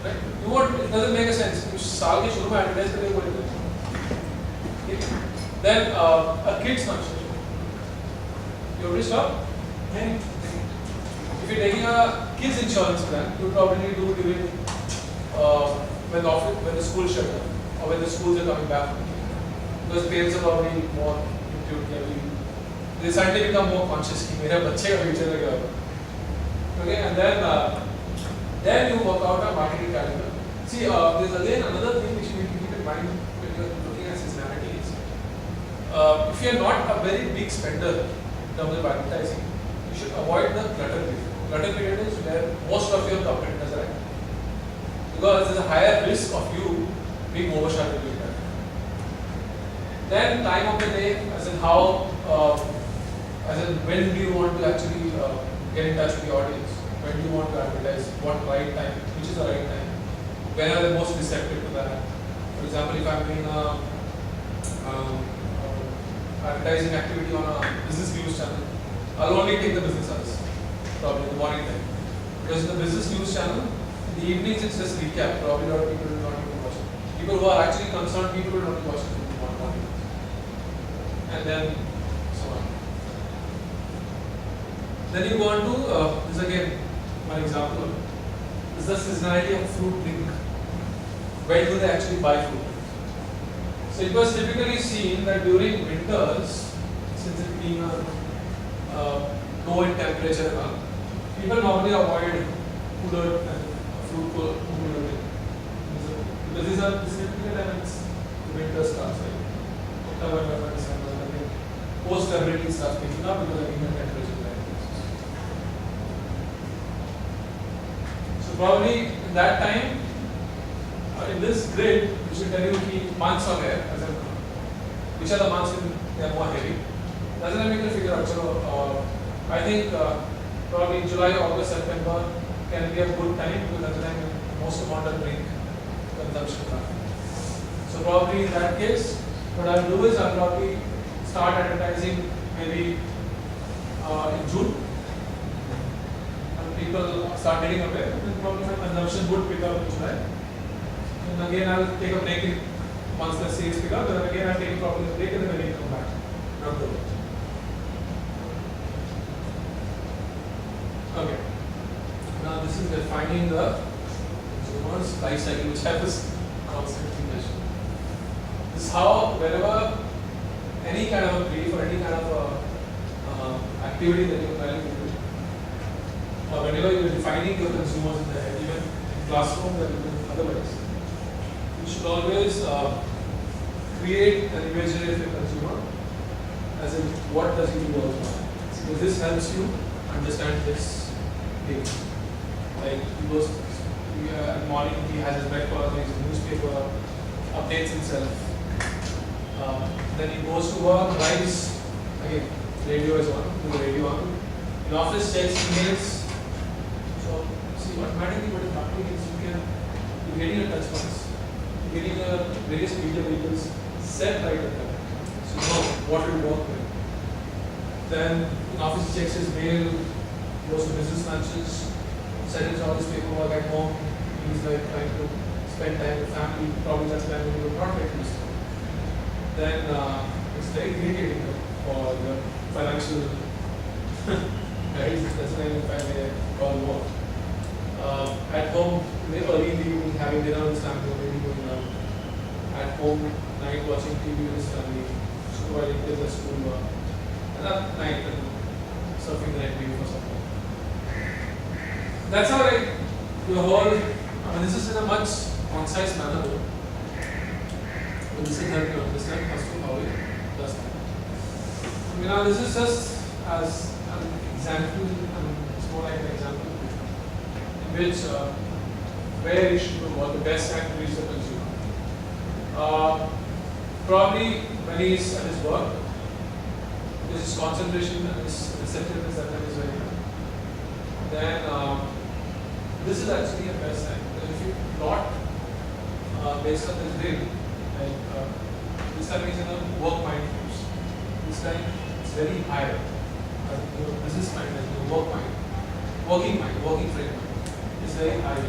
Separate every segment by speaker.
Speaker 1: right? You won't, it doesn't make a sense. You साल के शुरू में advertise करेंगे बोलेंगे, okay? Then a kids function. You already stop? If you're taking a kids insurance plan, you probably do during when the school shut down or when the schools are coming back. Because parents are probably more into they suddenly become more conscious कि मेरा बच्चे का future है क्या होगा. Okay, and then you work out a marketing calendar. See, there's again another thing which you need to keep in mind when you're looking at seasonality is if you're not a very big spender in terms of advertising, you should avoid the clutter period. Clutter period is where most of your competitors are at. Because there's a higher risk of you being overshadowed with that. Then time of the day, as in how, as in when do you want to actually get in touch with the audience? When do you want to advertise? What right time? Which is the right time? When are they most receptive to that? For example, if I'm doing a advertising activity on a business news channel, I'll only take the business hours, probably in the morning time. Because in the business news channel, in the evenings it's just recap. Probably a lot of people will not even watch it. People who are actually concerned, people will not watch it in the morning. And then so on. Then you go on to this again, one example. This is the seasonality of fruit drink. When do they actually buy fruit? So it was typically seen that during winters, since it being low in temperature, people normally avoid cooler fruit cooler drink. Because this typically times the winter starts, right? October, November, December, I think post February starts picking up because of the temperature. So probably in that time, in this grid, which will tell you the months are there, as in which are the months when they are more heavy. Doesn't make you figure out. So I think probably July, August, September can be a good time because that's the time when most amount of drink consumption happens. So probably in that case, what I'll do is I'll probably start advertising maybe in June. And people start getting aware, then probably my consumption would pick up in July. And again I'll take a break once the sales pick up, and again I'll take probably a break and then again come back. Okay. Now this is defining the consumer's life cycle, which I was constantly mentioning. This is how whenever any kind of a brief or any kind of activity that you're planning to do, or whenever you're defining your consumers in the head, even in classroom or even otherwise, you should always create an imagery of your consumer, as in what does he do all the time. Because this helps you understand this thing. Like he goes in the morning, he has his breakfast, he reads a newspaper, updates himself. Then he goes to work, drives, again, radio is on, the radio on. In office, checks emails. So, see, automatically what is happening is you're getting a touch points. You're getting various media vehicles set right at that. So you know what will work with. Then in office, he checks his mail, goes to business lunches, settles all his paperwork at home. He's like trying to spend time with family, probably that's time when he would not get used to. Then it's very irritating for the financial guys. That's why I may call work. At home, early in the evening, having dinner with his family, maybe going out. At home, night watching TV with his family, supervising kids at school work. And at night, surfing the net maybe for something. That's how your whole, this is in a much concise manner though. But this will help you understand as to how it does that. Now this is just as an example, it's more like an example in which where you should go, the best time to reach the consumer. Probably when he is at his work, his concentration and his receptiveness at that is very high. Then this is actually a best time. Because if you plot based on this grid, like this time is in a work mind use. This time it's very high. Your business mind and your work mind, working frame mind is very high.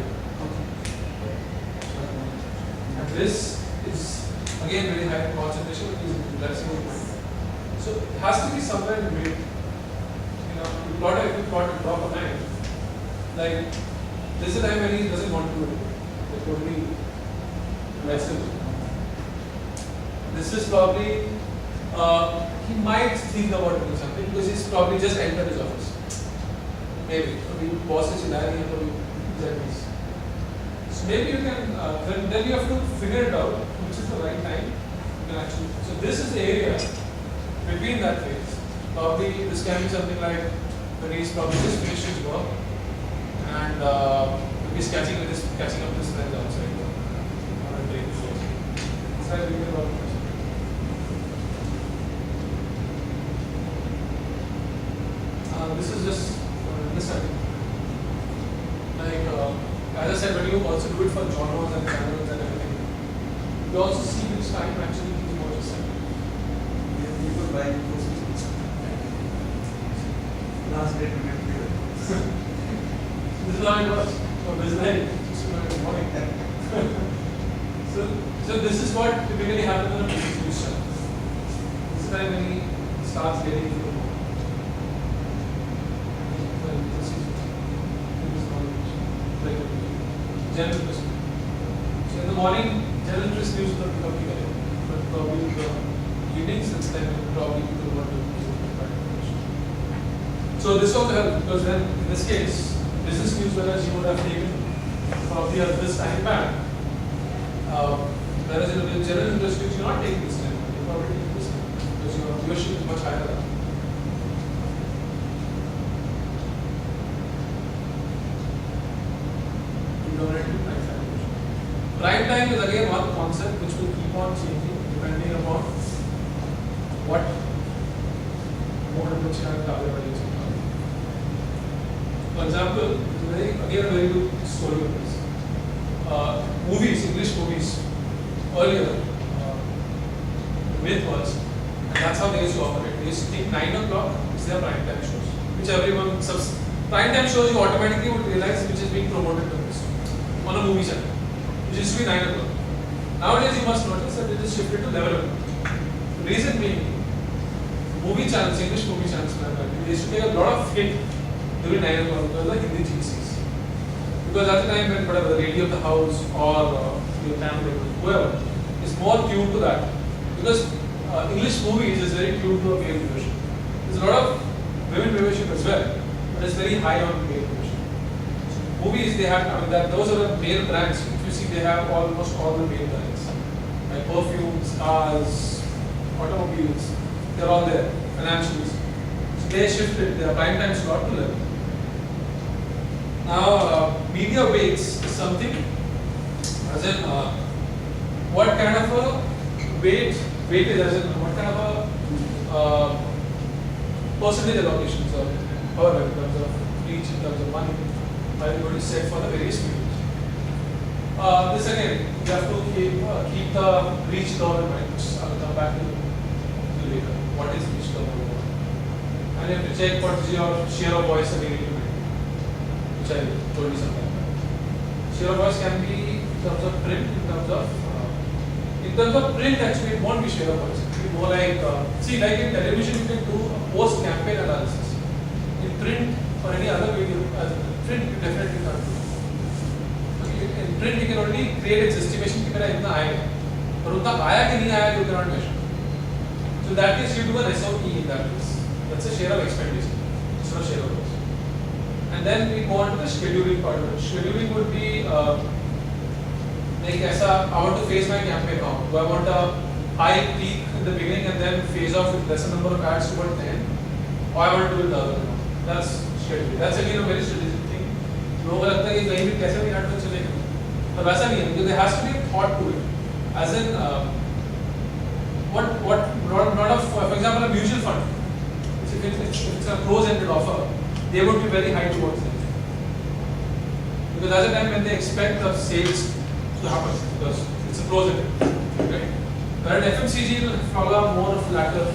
Speaker 1: this is again very high concentration, which is relaxing your mind. So it has to be somewhere in the middle. You know, if you plot a drop of line, like this is the time when he doesn't want to do it. It's totally flexible. This is probably he might think about doing something because he's probably just entered his office. Maybe. So we boss is hiring him to so maybe you can then you have to figure it out which is the right time you can actually. So this is the area between that phase. Probably this can be something like when he's probably just finished his work and he's catching up this friend outside on a break. So I think about it. This is just understanding. Like as I said, when you also do it for genres and channels and everything, you also see which time actually is more interesting.
Speaker 2: People buy those last day to get clear.
Speaker 1: This is how it was. So this is like just in the morning. so this is what typically happens in a business channel. This is when he starts getting into the morning. General interest. So in the morning, general interest news will become clear, but probably in the evenings and then probably people want to use information. So this also helps because then in this case, business news whereas you would have taken probably at this time back, whereas in the general interest news you're not taking this time, you're probably taking this time because your viewership is much higher than that. Prime time is again one concept which will keep on changing depending upon what mode in which you have target audience. For example, again a very good story of this. Movies, English movies, earlier, the myth was, and that's how they used to operate. They used to think 9 o'clock is their prime time shows, which everyone prime time shows you automatically would realize which is being promoted the most on a movie channel. Which used to be 9 o'clock. Nowadays you must notice that it is shifted to 11 o'clock. The reason being, movie channels, English movie channels, they used to take a lot of hit during 9 o'clock because of the Hindi GCs. Because at the time when whatever the lady of the house or your family, whoever, is more tuned to that. Because English movies is very tuned to a male viewership. There's a lot of women viewership as well, but it's very high on male viewership. Movies they have, I mean, those are the male brands. If you see, they have almost all the male brands, like perfumes, cars, automobiles. They're all there. Financials. So they shifted their prime time slot to 11. Now, media weights is something, as in what kind of a weightage, as in what kind of a percentage allocations or however in terms of reach, in terms of money. Are you going to set for the various mediums? This again, you have to keep the reach term in mind, which I will come back to later. What is reach term? And you have to check what is your share of voice available, which I told you sometime back. Share of voice can be in terms of print, in terms of print actually it won't be share of voice. It will be more like, see like in television you can do a post-campaign analysis. In print or any other video, print you definitely can't do. Okay, in print you can only create its estimation कि मेरा इतना आएगा, और उतना आया कि नहीं आया you cannot measure. So in that case you do an SOE in that case. That's a share of expenditure, it's not share of voice. And then we go on to the scheduling part of it. Scheduling would be like ऐसा, I want to phase my campaign now. Do I want a high peak in the beginning and then phase off with lesser number of ads toward the end, or I want to do it the other way? That's scheduling. That's again a very strategic thing. लोगों को लगता है कि कहीं भी कैसे भी नाटक चलेगा, पर वैसा नहीं है because there has to be a thought to it. As in not of for example a mutual fund. If it's a close-ended offer, they would be very high towards it. Because that's the time when they expect the sales to happen because it's a close-ended, right? But at FMCG will follow more of flatter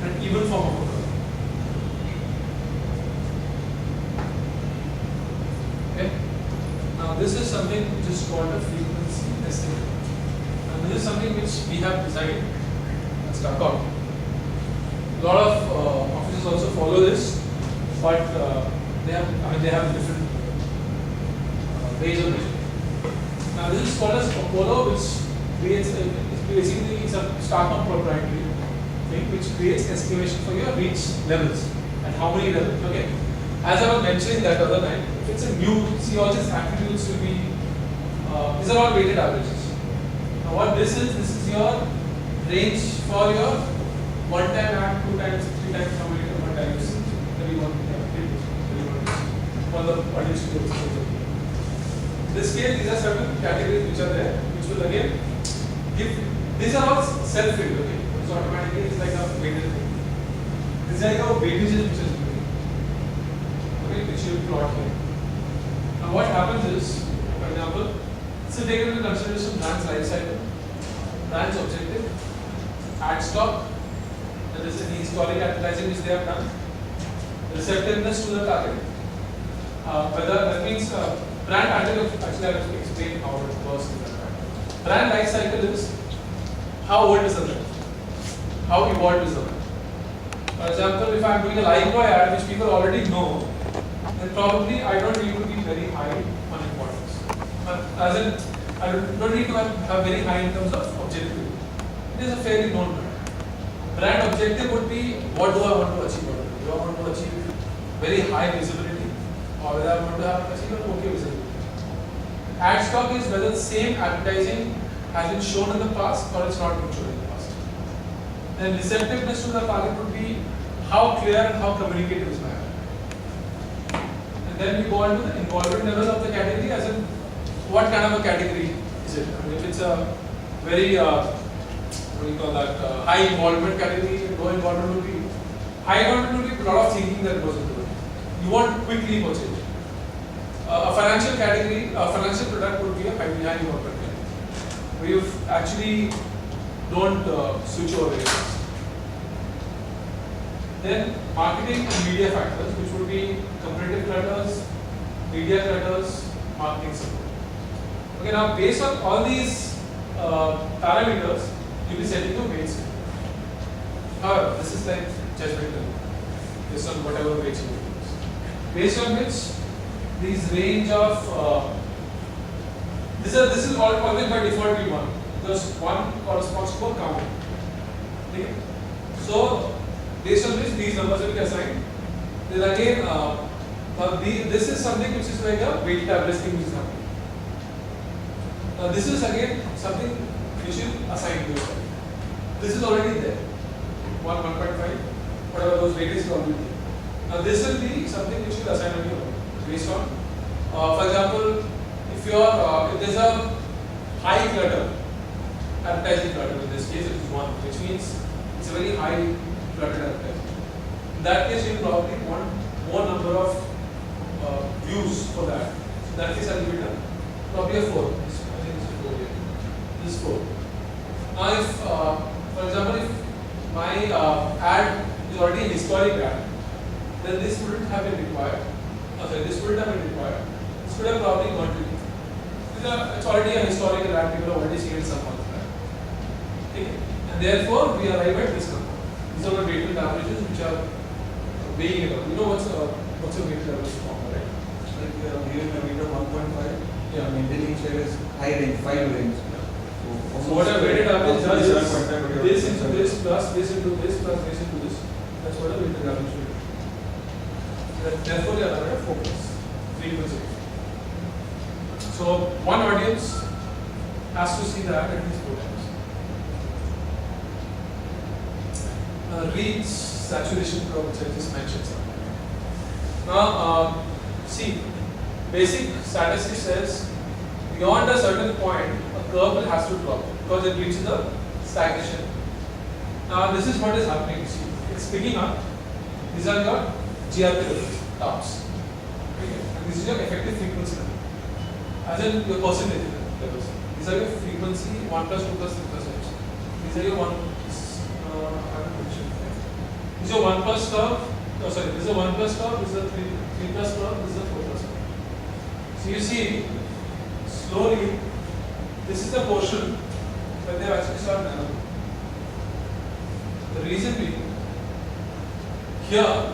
Speaker 1: and even form of a curve. Okay. Now this is something which is called a frequency estimate. this is something which we have designed and stuck out. A lot of offices also follow this, but they have different ways of measuring. Now this is called as Apollo, which creates it's basically some Stockholm proprietary thing which creates estimation for your reach levels and how many levels. Okay. As I was mentioning that other time, if it's a new, see all these attributes will be these are all weighted averages. Now what this is your range for your one time act, two times, three times, how many times, one times, for the audience to do. In this case, these are certain categories which are there, which will again give. These are all self-filled. Okay, so automatically it's like a weighted thing. This is like a weightages which is given. Okay, which you plot here. Now what happens is, for example, so take into consideration brand's life cycle, brand's objective, ad stock, that is any historic advertising which they have done, receptiveness to the target, whether that means brand actually I have to explain how it works in that brand. Brand life cycle is how old is the brand, how evolved is the brand. For example, if I am doing a Lifebuoy ad which people already know, then probably I don't need to be very high on importance. As in, I don't need to have very high in terms of objective. It is a fairly known brand. Brand objective would be what do I want to achieve? Do I want to achieve very high visibility, or whether I want to have achieve an okay visibility? Ad stock is whether the same advertising has been shown in the past or it's not been shown in the past. Then receptiveness to the target would be how clear and how communicative is my ad. And then we go on to the involvement level of the category, as in what kind of a category is it? I mean, if it's a very what do you call that, high involvement category, low involvement would be, high involvement would be a lot of thinking that goes into it. You want quickly purchase. A financial category, a financial product would be a high involvement category, where you actually don't switch over very fast. Then marketing and media factors, which would be competitive clutters, media clutters, marketing support. Okay, now based on all these parameters, you will be setting your weights. However, this is like judgmental, based on whatever weights you use. Based on which these range of this is always by default be 1, because 1 corresponds to a count. Okay? So based on which these numbers will be assigned. Then again, this is something which is like a weighted average thing which is happening. Now this is again something you should assign to yourself. This is already there. 1, 1.5, whatever those weightages is already there. Now this will be something you should assign on your own based on, for example, if there's a high clutter, advertising clutter, in this case it is 1, which means it's a very high cluttered advertising. In that case, you will probably want more number of views for that. So in that case, I will give it probably a 4. I think this is 4 here. This is 4. Now, if, for example, if my ad is already an historic ad, then this wouldn't have been required. This wouldn't have been required. This would have probably gone to you. It's already a historical ad, people have already seen it some months back. Okay? And therefore, we arrive at this number. These are the weighted averages which are weighing it out. You know what's a weighted average form, right?
Speaker 2: Like given a weight of 1.5,
Speaker 1: Yeah.
Speaker 2: maintaining share is high range, 5 range.
Speaker 1: So what a weighted average does is this into this plus this into this plus this into this. That's what a weighted average will do. Therefore, they are at a focus, frequency. So one audience has to see that at least 4 times. Reach saturation curve, which I just mentioned. Now, see, basic statistics says beyond a certain point, a curve has to drop because it reaches a stagnation. Now, this is what is happening. See, it's picking up. These are your GRP levels, tops. Okay. And this is your effective frequency level. As in your percentage levels. These are your frequency 1 plus 2 plus 3 plus 8. These are your 1. This is your 1 plus curve. Oh, sorry, this is a 1 plus curve. This is a 3 plus curve. This is a 4 plus curve. So you see, slowly, this is the portion but they have actually started narrowing. The reason being, here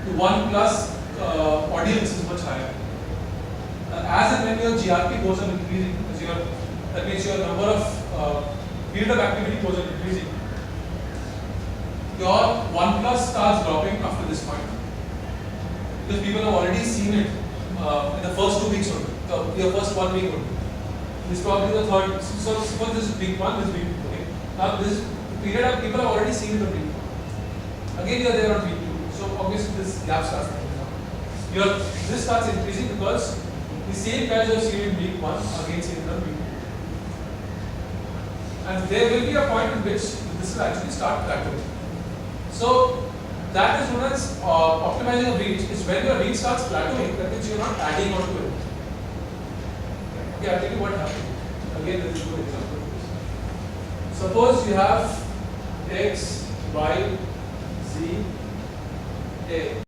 Speaker 1: the 1 plus audience is much higher. As and when your GRP goes on increasing, that means your number of period of activity goes on increasing, your 1 plus starts dropping after this point. Because people have already seen it in the first 2 weeks only, your first 1 week only. This is probably the third. So suppose this is week 1, this is week 2. Okay? Now this period of people have already seen it on week 1. Again, you are there on week 2. So obviously this gap starts coming down. This starts increasing because the same guys you have seen in week 1 are again seen in week 2. And there will be a point in which this will actually start plateauing. So that is known as optimizing a reach. Is when your reach starts plateauing, that means you are not adding on to it. Okay, I'll tell you what happened. Again, this is a good example. Suppose you have x, y, z, a.